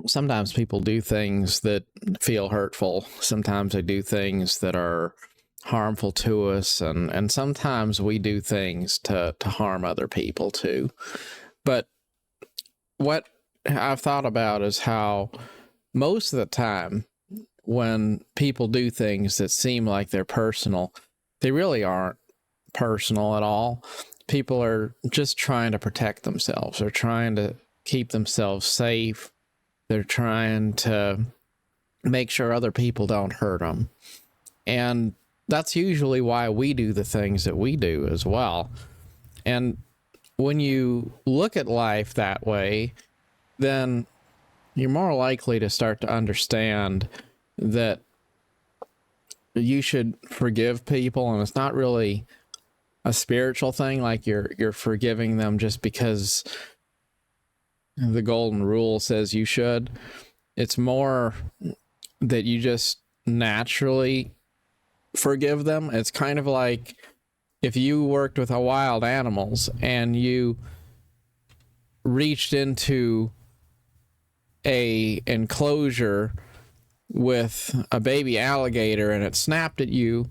sometimes people do things that feel hurtful. Sometimes they do things that are harmful to us, and sometimes we do things to harm other people too. But what I've thought about is how most of the time when people do things that seem like they're personal, they really aren't personal at all. People are just trying to protect themselves. They're trying to keep themselves safe. They're trying to make sure other people don't hurt them. And that's usually why we do the things that we do as well. And when you look at life that way, then you're more likely to start to understand that you should forgive people, and it's not really a spiritual thing, like you're forgiving them just because the golden rule says you should. It's more that you just naturally forgive them. It's kind of like if you worked with wild animals and you reached into a enclosure with a baby alligator and it snapped at you,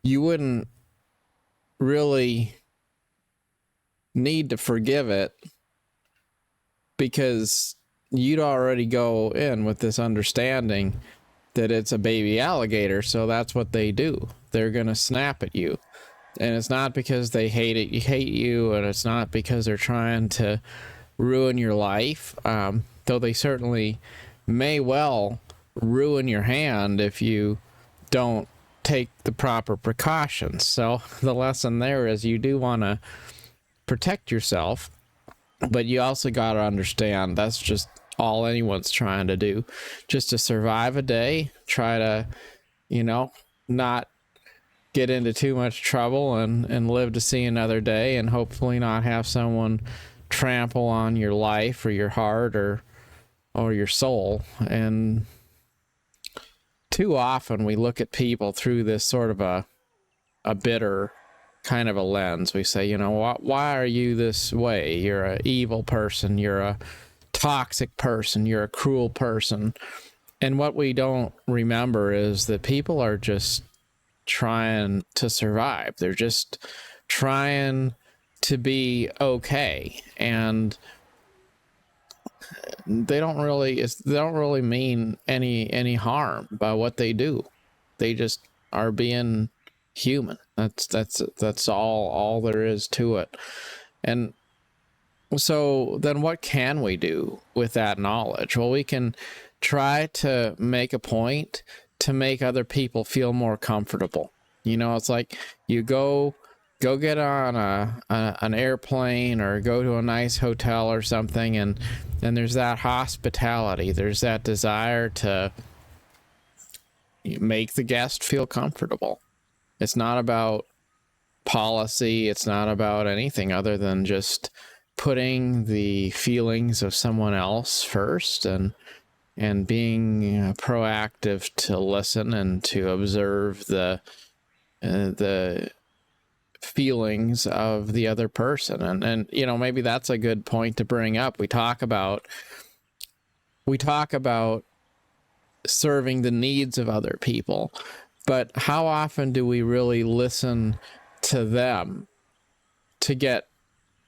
you wouldn't really need to forgive it, because you'd already go in with this understanding that it's a baby alligator, so that's what they do. They're going to snap at you. And it's not because they hate you, and it's not because they're trying to ruin your life, though they certainly may well ruin your hand if you don't take the proper precautions. So the lesson there is you do want to protect yourself, but you also got to understand that's just all anyone's trying to do, just to survive a day, try to, not get into too much trouble and live to see another day, and hopefully not have someone trample on your life or your heart or your soul. And too often we look at people through this sort of a bitter kind of a lens. We say, why are you this way? You're an evil person. You're a toxic person. You're a cruel person. And what we don't remember is that people are just trying to survive. They're just trying to be okay. And they don't really mean any harm by what they do. They just are being human. That's all there is to it. And so then what can we do with that knowledge? Well, we can try to make a point to make other people feel more comfortable. It's like you go get on an airplane or go to a nice hotel or something, and there's that hospitality. There's that desire to make the guest feel comfortable. It's not about policy. It's not about anything other than just putting the feelings of someone else first, and being proactive to listen and to observe the feelings of the other person. And maybe that's a good point to bring up. We talk about serving the needs of other people, but how often do we really listen to them to get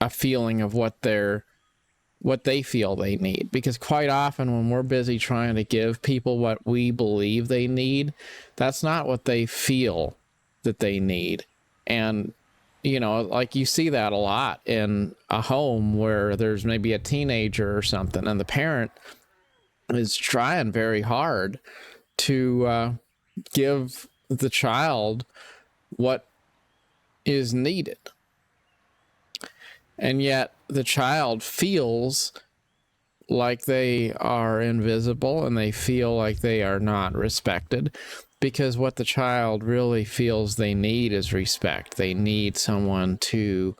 a feeling of what they feel they need? Because quite often when we're busy trying to give people what we believe they need, that's not what they feel that they need. And like you see that a lot in a home where there's maybe a teenager or something, and the parent is trying very hard to give the child what is needed. And yet the child feels like they are invisible, and they feel like they are not respected, because what the child really feels they need is respect. They need someone to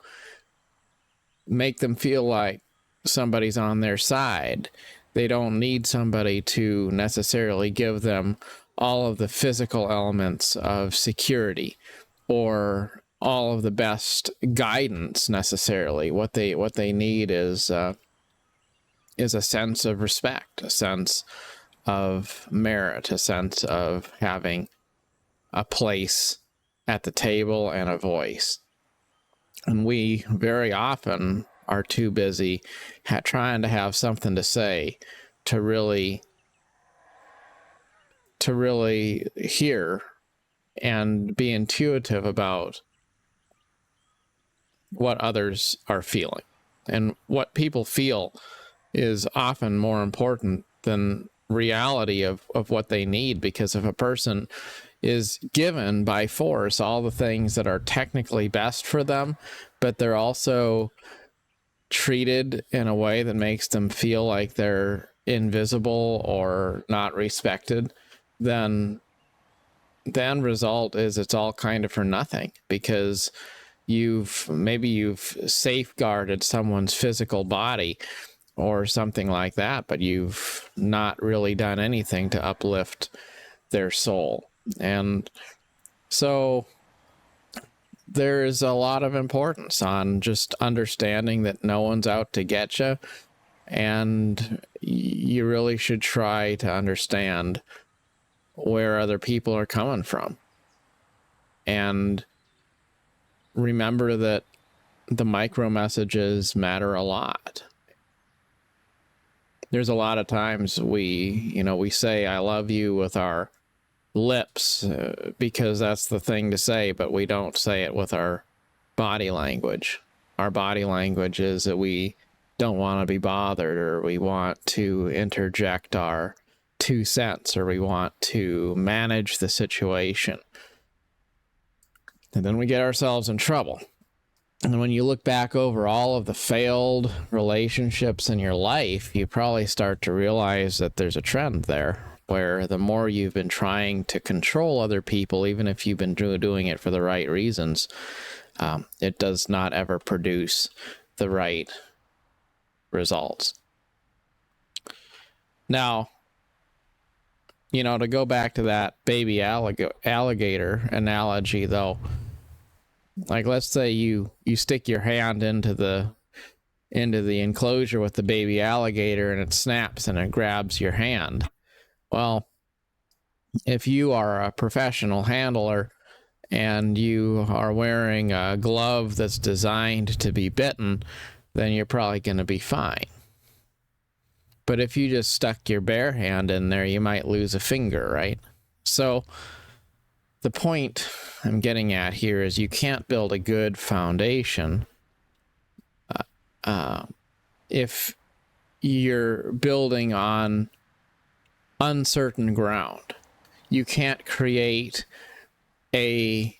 make them feel like somebody's on their side. They don't need somebody to necessarily give them all of the physical elements of security or all of the best guidance necessarily. What they need is is a sense of respect, a sense of merit, a sense of having a place at the table and a voice. And we very often are too busy trying to have something to say to really hear and be intuitive about what others are feeling. And what people feel is often more important than reality of what they need, because if a person is given by force all the things that are technically best for them, but they're also treated in a way that makes them feel like they're invisible or not respected, then the end result is it's all kind of for nothing, because you've safeguarded someone's physical body or something like that, but you've not really done anything to uplift their soul. And so there's a lot of importance on just understanding that no one's out to get you, and you really should try to understand where other people are coming from. And remember that the micro messages matter a lot. There's a lot of times we say I love you with our lips because that's the thing to say, but we don't say it with our body language. Our body language is that we don't want to be bothered, or we want to interject our 2 cents, or we want to manage the situation. And then we get ourselves in trouble. And when you look back over all of the failed relationships in your life, you probably start to realize that there's a trend there, where the more you've been trying to control other people, even if you've been doing it for the right reasons, it does not ever produce the right results. Now, to go back to that baby alligator analogy, though, like let's say you stick your hand into the enclosure with the baby alligator, and it snaps and it grabs your hand. Well, if you are a professional handler and you are wearing a glove that's designed to be bitten, then you're probably going to be fine. But if you just stuck your bare hand in there, you might lose a finger, right? So the point I'm getting at here is you can't build a good foundation if you're building on uncertain ground. You can't create a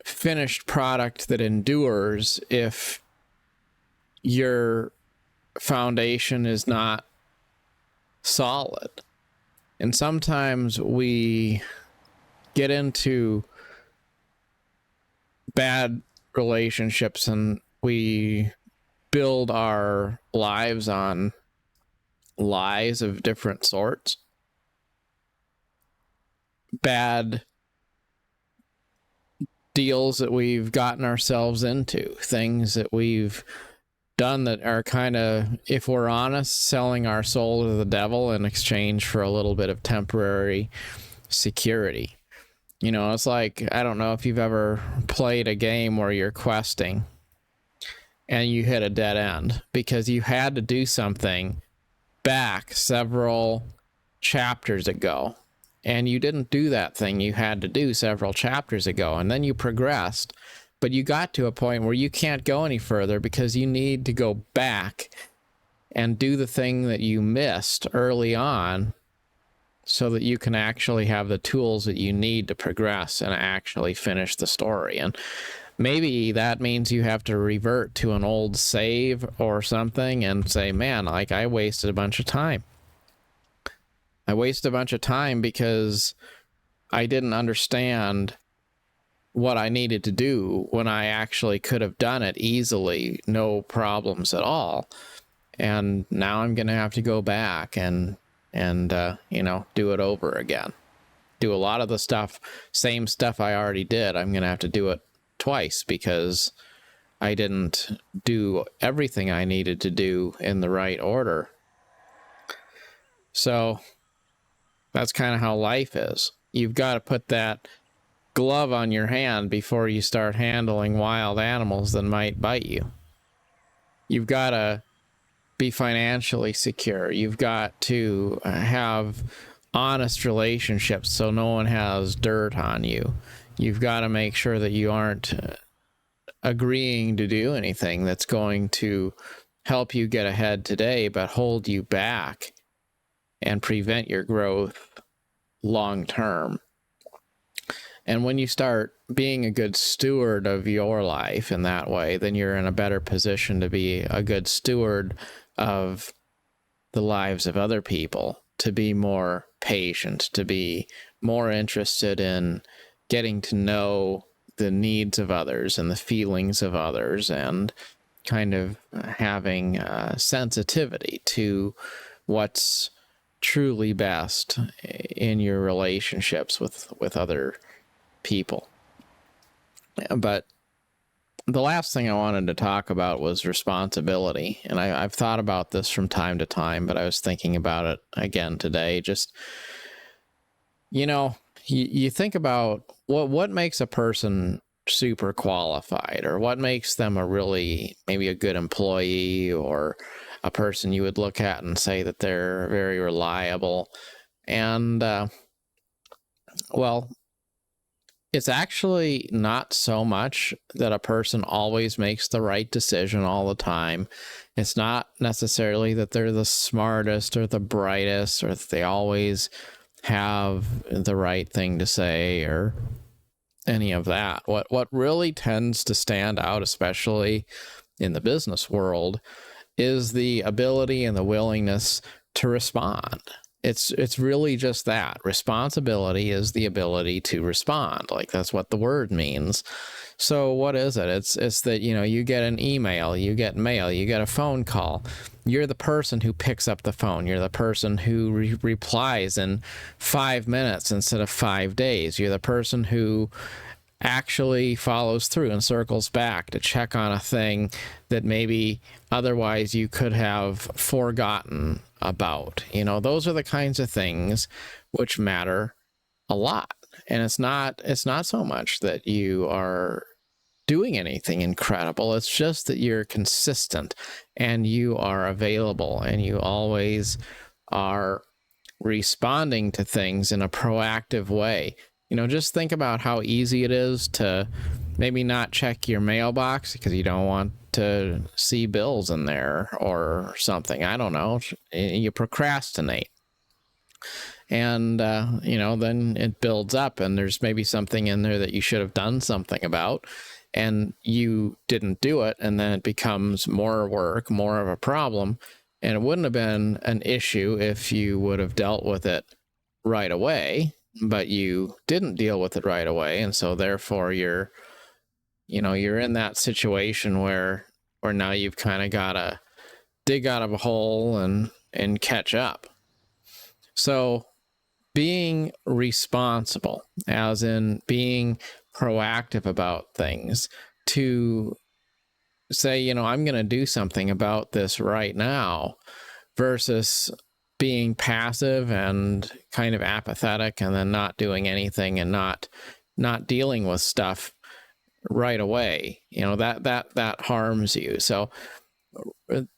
finished product that endures if your foundation is not solid. And sometimes we get into bad relationships and we build our lives on lies of different sorts. Bad deals that we've gotten ourselves into, things that we've done that are kind of, if we're honest, selling our soul to the devil in exchange for a little bit of temporary security. It's like, I don't know if you've ever played a game where you're questing and you hit a dead end because you had to do something back several chapters ago, and you didn't do that thing you had to do several chapters ago, and then you progressed, but you got to a point where you can't go any further because you need to go back and do the thing that you missed early on so that you can actually have the tools that you need to progress and actually finish the story. And maybe that means you have to revert to an old save or something and say, man, like I wasted a bunch of time. I wasted a bunch of time because I didn't understand what I needed to do when I actually could have done it easily, no problems at all. And now I'm going to have to go back and do it over again. Do a lot of the same stuff I already did. I'm going to have to do it twice because I didn't do everything I needed to do in the right order. So that's kind of how life is. You've got to put that glove on your hand before you start handling wild animals that might bite you. You've got to be financially secure. You've got to have honest relationships so no one has dirt on you. You've got to make sure that you aren't agreeing to do anything that's going to help you get ahead today but hold you back and prevent your growth long term. And when you start being a good steward of your life in that way, then you're in a better position to be a good steward of the lives of other people, to be more patient, to be more interested in getting to know the needs of others and the feelings of others, and kind of having sensitivity to what's truly best in your relationships with other people. But the last thing I wanted to talk about was responsibility. And I've thought about this from time to time, but I was thinking about it again today. Just, you think about what makes a person super qualified, or what makes them maybe a good employee, or a person you would look at and say that they're very reliable. And, well, it's actually not so much that a person always makes the right decision all the time. It's not necessarily that they're the smartest or the brightest, or that they always have the right thing to say, or any of that. What really tends to stand out, especially in the business world, is the ability and the willingness to respond. It's really just that. Responsibility is the ability to respond. Like, that's what the word means. So what is it? It's that, you get an email, you get mail, you get a phone call. You're the person who picks up the phone. You're the person who replies in 5 minutes instead of 5 days. You're the person who actually follows through and circles back to check on a thing that maybe otherwise you could have forgotten about. Those are the kinds of things which matter a lot. And it's not so much that you are doing anything incredible. It's just that you're consistent and you are available and you always are responding to things in a proactive way. Just think about how easy it is to maybe not check your mailbox because you don't want to see bills in there or something. I don't know. You procrastinate. And, then it builds up, and there's maybe something in there that you should have done something about, and you didn't do it, and then it becomes more work, more of a problem. And it wouldn't have been an issue if you would have dealt with it right away, but you didn't deal with it right away. And so therefore you're in that situation where now you've kind of got to dig out of a hole and catch up. So being responsible, as in being proactive about things, to say, I'm going to do something about this right now, versus being passive and kind of apathetic and then not doing anything and not dealing with stuff right away. That harms you. So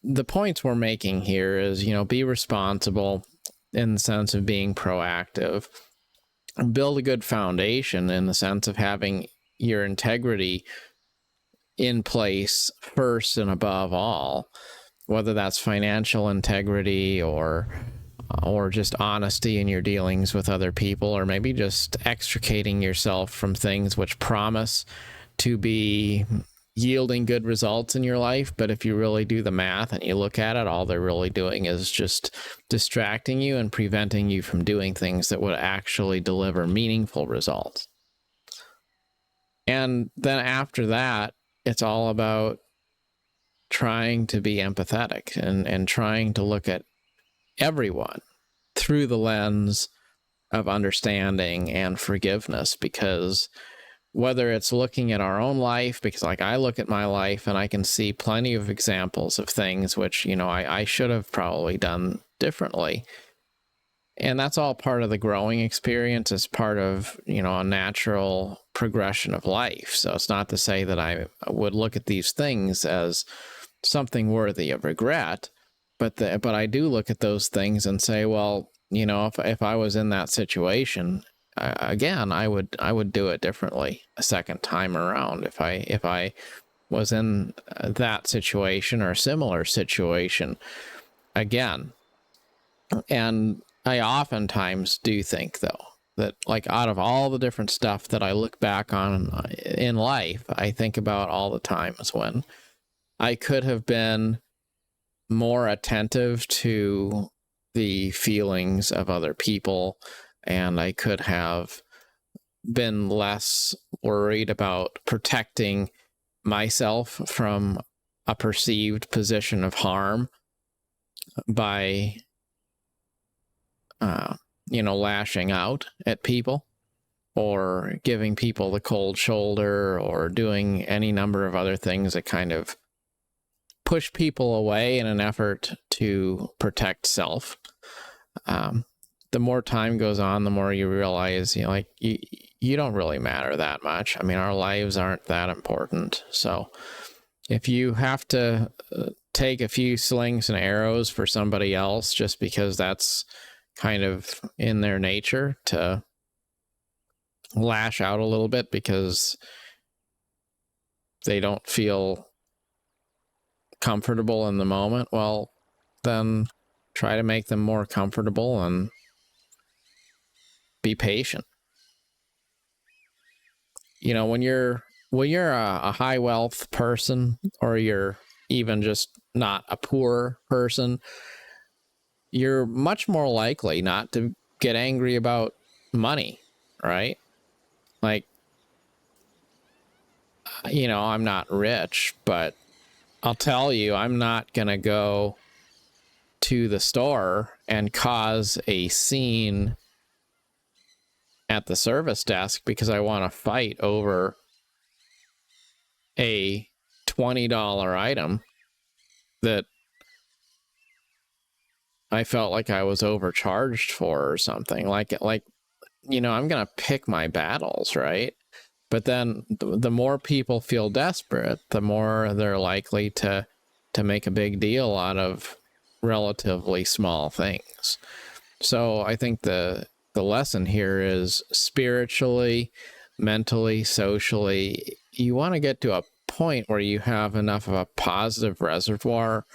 the points we're making here is, be responsible in the sense of being proactive, build a good foundation in the sense of having your integrity in place first and above all, whether that's financial integrity or just honesty in your dealings with other people, or maybe just extricating yourself from things which promise to be yielding good results in your life. But if you really do the math and you look at it, all they're really doing is just distracting you and preventing you from doing things that would actually deliver meaningful results. And then after that, it's all about trying to be empathetic and trying to look at everyone through the lens of understanding and forgiveness, because whether it's looking at our own life, because like I look at my life and I can see plenty of examples of things which, you know, I should have probably done differently. And that's all part of the growing experience. It's part of, you know, a natural progression of life. So it's not to say that I would look at these things as something worthy of regret, but I do look at those things and say, well, you know, if I was in that situation again, I would do it differently a second time around. If I was in that situation or a similar situation again. And I oftentimes do think, though, that like out of all the different stuff that I look back on in life, I think about all the times when I could have been more attentive to the feelings of other people, and I could have been less worried about protecting myself from a perceived position of harm by you know, lashing out at people or giving people the cold shoulder or doing any number of other things that kind of push people away in an effort to protect self. The more time goes on, the more you realize, you know, like you don't really matter that much. I mean, our lives aren't that important. So if you have to take a few slings and arrows for somebody else just because that's kind of in their nature to lash out a little bit because they don't feel comfortable in the moment, well, then try to make them more comfortable and be patient. You know, when you're a high wealth person, or you're even just not a poor person, you're much more likely not to get angry about money, right? Like, you know, I'm not rich, but I'll tell you, I'm not going to go to the store and cause a scene at the service desk because I want to fight over a $20 item that I felt like I was overcharged for or something. Like, you know, I'm going to pick my battles, right? But then the more people feel desperate, the more they're likely to make a big deal out of relatively small things. So I think the lesson here is spiritually, mentally, socially, you want to get to a point where you have enough of a positive reservoir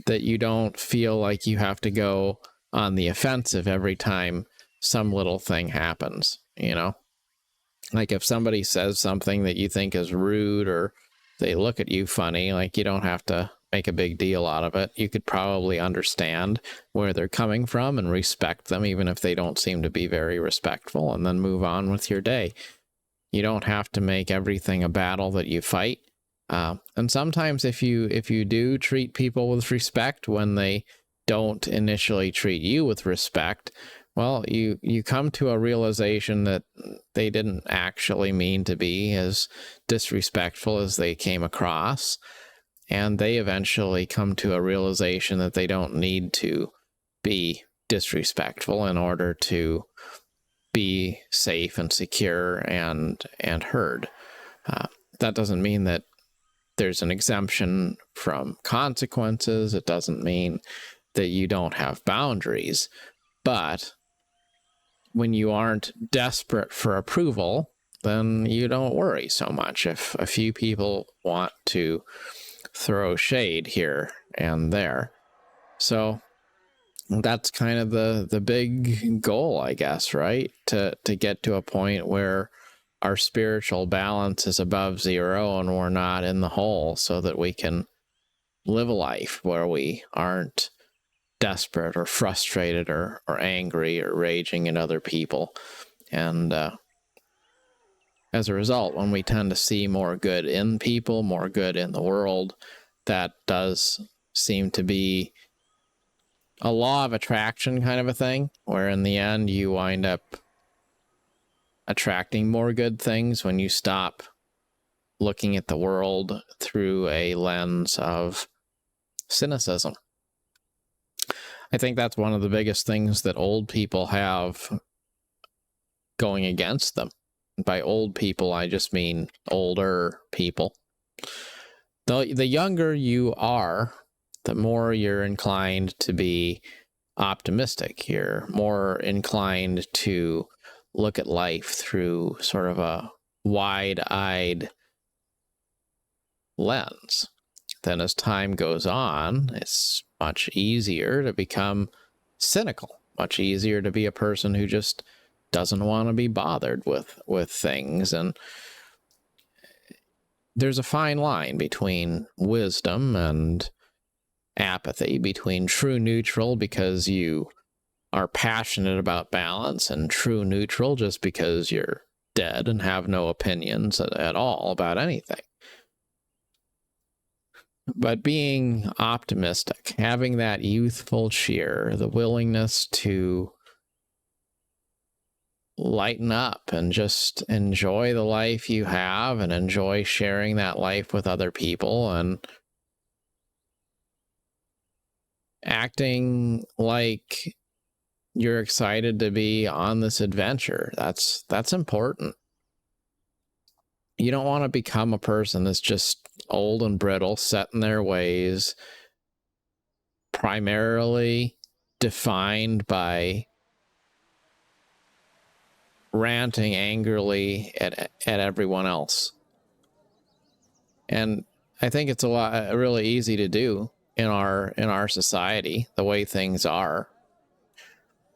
that you don't feel like you have to go on the offensive every time some little thing happens, you know? Like if somebody says something that you think is rude or they look at you funny, like you don't have to make a big deal out of it. You could probably understand where they're coming from and respect them, even if they don't seem to be very respectful, and then move on with your day. You don't have to make everything a battle that you fight. And sometimes if you do treat people with respect when they don't initially treat you with respect, well, you come to a realization that they didn't actually mean to be as disrespectful as they came across. And they eventually come to a realization that they don't need to be disrespectful in order to be safe and secure and heard. That doesn't mean that there's an exemption from consequences. It doesn't mean that you don't have boundaries. But when you aren't desperate for approval, then you don't worry so much if a few people want to throw shade here and there. So that's kind of the big goal, I guess, right? To get to a point where our spiritual balance is above zero and we're not in the hole, so that we can live a life where we aren't desperate or frustrated or angry or raging at other people. And as a result, when we tend to see more good in people, more good in the world, that does seem to be a law of attraction kind of a thing, where in the end you wind up attracting more good things when you stop looking at the world through a lens of cynicism. I think that's one of the biggest things that old people have going against them. By old people, I just mean older people. The younger you are, the more you're inclined to be optimistic. You're more inclined to look at life through sort of a wide-eyed lens. Then as time goes on, it's much easier to become cynical, much easier to be a person who just doesn't want to be bothered with things. And there's a fine line between wisdom and apathy, between true neutral because you are passionate about balance, and true neutral just because you're dead and have no opinions at all about anything. But being optimistic, having that youthful cheer, the willingness to lighten up and just enjoy the life you have and enjoy sharing that life with other people, and acting like you're excited to be on this adventure. That's important. You don't want to become a person that's just old and brittle, set in their ways, primarily defined by ranting angrily at everyone else. And I think it's really easy to do in our society, the way things are.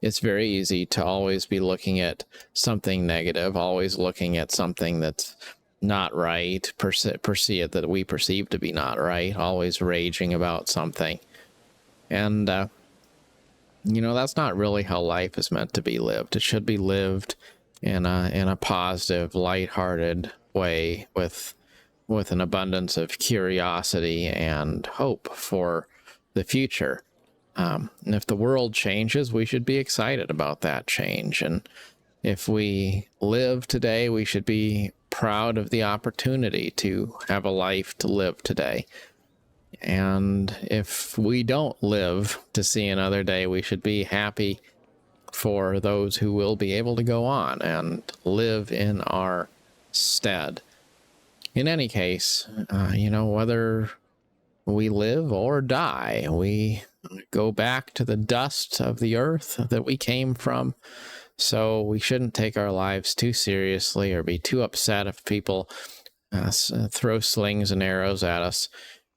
It's very easy to always be looking at something negative, always looking at something that's not right, perceive that we perceive to be not right, always raging about something. And that's not really how life is meant to be lived. It should be lived in a positive, lighthearted way with an abundance of curiosity and hope for the future. And if the world changes, we should be excited about that change. And if we live today, we should be proud of the opportunity to have a life to live today. And if we don't live to see another day, we should be happy for those who will be able to go on and live in our stead. In any case, whether we live or die, we go back to the dust of the earth that we came from. So we shouldn't take our lives too seriously or be too upset if people throw slings and arrows at us.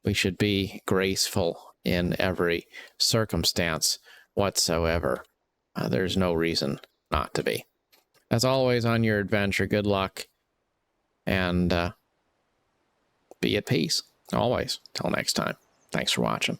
We should be graceful in every circumstance whatsoever. There's no reason not to be. As always, on your adventure, good luck, and be at peace, always. Till next time. Thanks for watching.